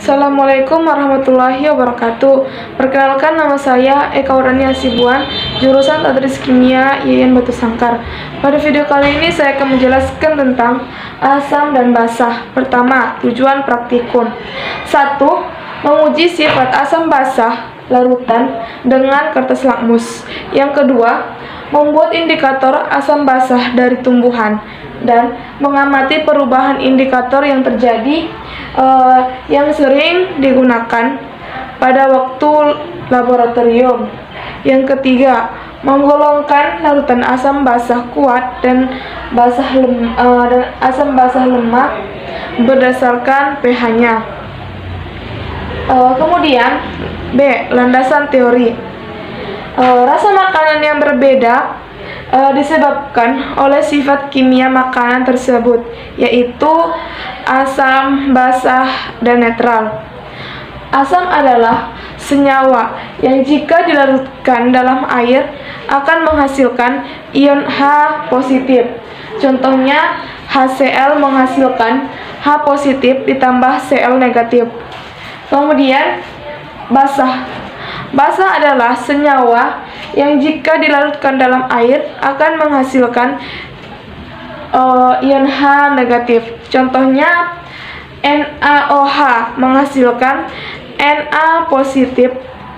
Assalamualaikum warahmatullahi wabarakatuh. Perkenalkan, nama saya Eka Urania Hasibuan, jurusan Tadris Kimia IAIN Batu Sangkar. Pada video kali ini saya akan menjelaskan tentang asam dan basah. Pertama, tujuan praktikum. 1. Menguji sifat asam basah larutan dengan kertas lakmus. Yang kedua, membuat indikator asam basah dari tumbuhan dan mengamati perubahan indikator yang terjadi yang sering digunakan pada waktu laboratorium. Yang ketiga, menggolongkan larutan asam basah kuat dan asam basah lemah berdasarkan pH-nya. Kemudian B. Landasan teori. Rasa makanan yang berbeda disebabkan oleh sifat kimia makanan tersebut, yaitu asam, basah, dan netral. Asam adalah senyawa yang jika dilarutkan dalam air akan menghasilkan ion H positif. Contohnya, HCl menghasilkan H positif ditambah Cl negatif. Kemudian basah. Basah adalah senyawa yang jika dilarutkan dalam air akan menghasilkan ion H negatif. Contohnya, NaOH menghasilkan Na positif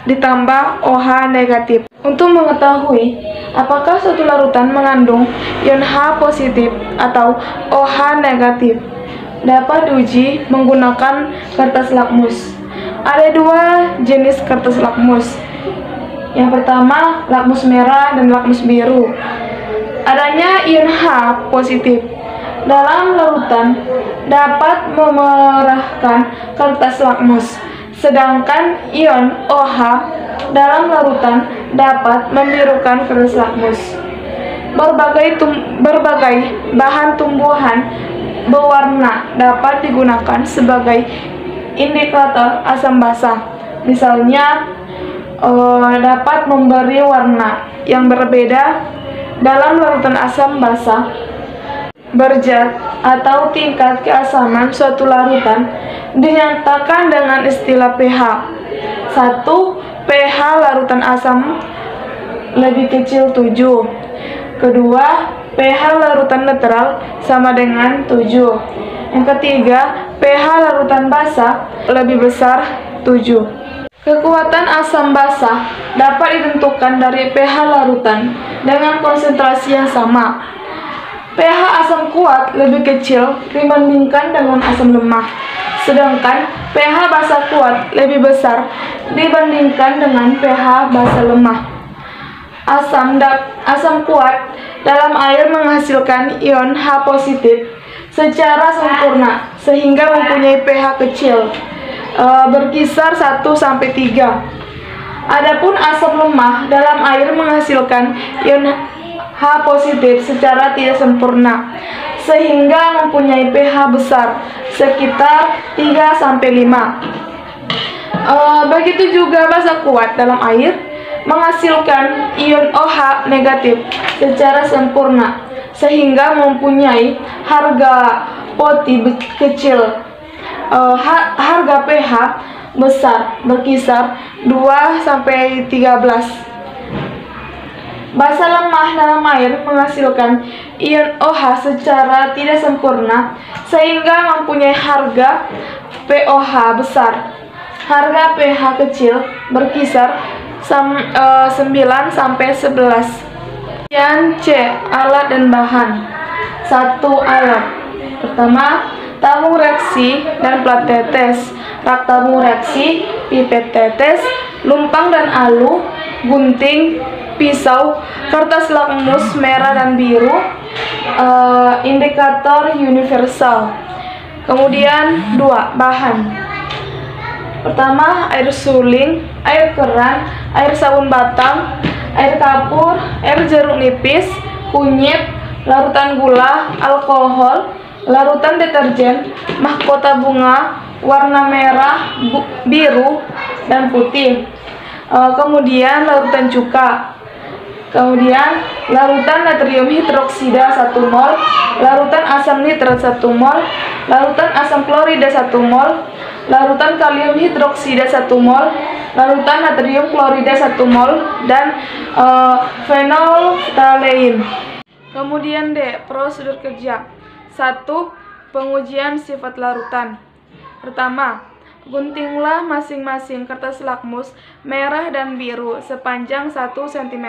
ditambah OH negatif. Untuk mengetahui apakah suatu larutan mengandung ion H positif atau OH negatif, dapat diuji menggunakan kertas lakmus. Ada dua jenis kertas lakmus. Yang pertama, lakmus merah dan lakmus biru. Adanya ion H positif dalam larutan dapat memerahkan kertas lakmus, sedangkan ion OH dalam larutan dapat membirukan kertas lakmus. Berbagai bahan tumbuhan berwarna dapat digunakan sebagai indikator asam basah. Misalnya, dapat memberi warna yang berbeda dalam larutan asam basah. Berzat atau tingkat keasaman suatu larutan dinyatakan dengan istilah pH. 1. pH larutan asam lebih kecil 7. Kedua, pH larutan netral sama dengan 7. Yang ketiga, pH larutan basah lebih besar 7. Kekuatan asam basah dapat ditentukan dari pH larutan dengan konsentrasi yang sama. pH asam kuat lebih kecil dibandingkan dengan asam lemah, sedangkan pH basah kuat lebih besar dibandingkan dengan pH basah lemah. Asam kuat dalam air menghasilkan ion H positif secara sempurna sehingga mempunyai pH kecil, berkisar 1-3. Adapun asam lemah dalam air menghasilkan ion H positif secara tidak sempurna sehingga mempunyai pH besar, sekitar 3-5. Begitu juga basa kuat dalam air menghasilkan ion OH negatif secara sempurna sehingga mempunyai harga poti kecil, harga pH besar, berkisar 2-13. Basa lemah dalam air menghasilkan ion OH secara tidak sempurna sehingga mempunyai harga pOH besar, harga pH kecil, berkisar 9-11. Kemudian C. Alat dan bahan. 1. Alat. Pertama, tabung reaksi dan plat tetes, rak tabung reaksi, pipet tetes, lumpang dan alu, gunting, pisau, kertas lakmus merah dan biru, indikator universal. Kemudian 2. Bahan. Pertama, air suling, air keran, air sabun batang, air kapur, air jeruk nipis, kunyit, larutan gula, alkohol, larutan deterjen, mahkota bunga, warna merah, biru, dan putih. Kemudian larutan cuka. Kemudian larutan natrium hidroksida 1 mol, larutan asam nitrat 1 mol, larutan asam klorida 1 mol, larutan kalium hidroksida 1 mol, larutan natrium klorida 1 mol, dan fenolftalein. Kemudian D. Prosedur kerja. 1. Pengujian sifat larutan. Pertama, guntinglah masing-masing kertas lakmus merah dan biru sepanjang 1 cm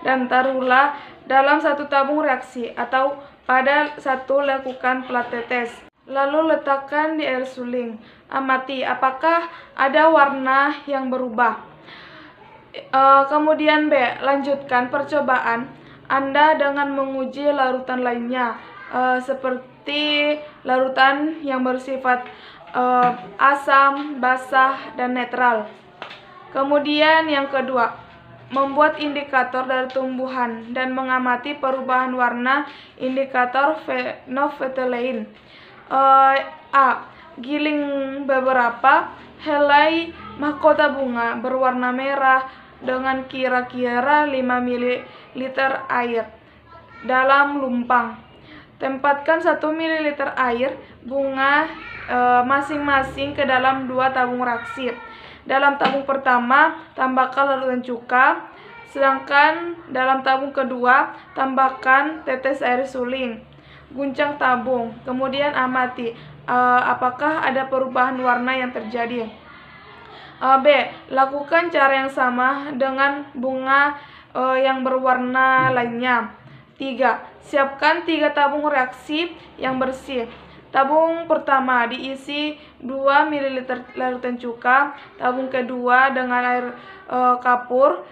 dan taruhlah dalam satu tabung reaksi atau pada satu lekukan plat tetes. Lalu letakkan di air suling. Amati apakah ada warna yang berubah. Kemudian B. Lanjutkan percobaan Anda dengan menguji larutan lainnya, seperti larutan yang bersifat asam, basah, dan netral. Kemudian yang kedua, membuat indikator dari tumbuhan dan mengamati perubahan warna indikator fenolftalein. A. Giling beberapa helai mahkota bunga berwarna merah dengan kira-kira 5 ml air dalam lumpang. Tempatkan 1 ml air bunga masing-masing ke dalam 2 tabung reaksi. Dalam tabung pertama, tambahkan larutan cuka, sedangkan dalam tabung kedua, tambahkan tetes air suling. Guncang tabung, kemudian amati apakah ada perubahan warna yang terjadi. B. Lakukan cara yang sama dengan bunga yang berwarna lainnya. 3. Siapkan 3 tabung reaksi yang bersih. Tabung pertama diisi 2 ml larutan cuka, tabung kedua dengan air kapur,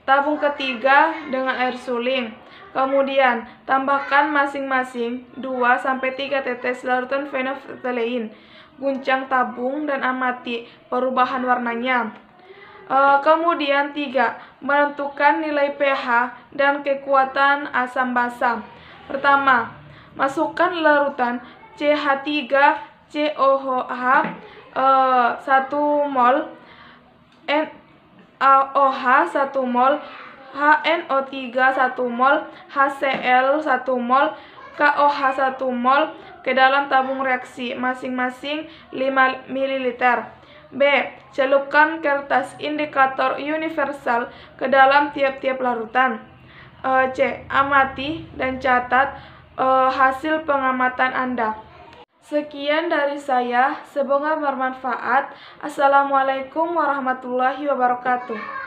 tabung ketiga dengan air suling. Kemudian, tambahkan masing-masing 2-3 tetes larutan fenolftalein. Guncang tabung dan amati perubahan warnanya. Kemudian 3. Menentukan nilai pH dan kekuatan asam basa. Pertama, masukkan larutan CH3COOH 1 mol, NaOH 1 mol, HNO3 1 mol, HCl 1 mol, KOH 1 mol ke dalam tabung reaksi masing-masing 5 ml. B. Celupkan kertas indikator universal ke dalam tiap-tiap larutan. C. Amati dan catat hasil pengamatan Anda. Sekian dari saya, semoga bermanfaat. Assalamualaikum warahmatullahi wabarakatuh.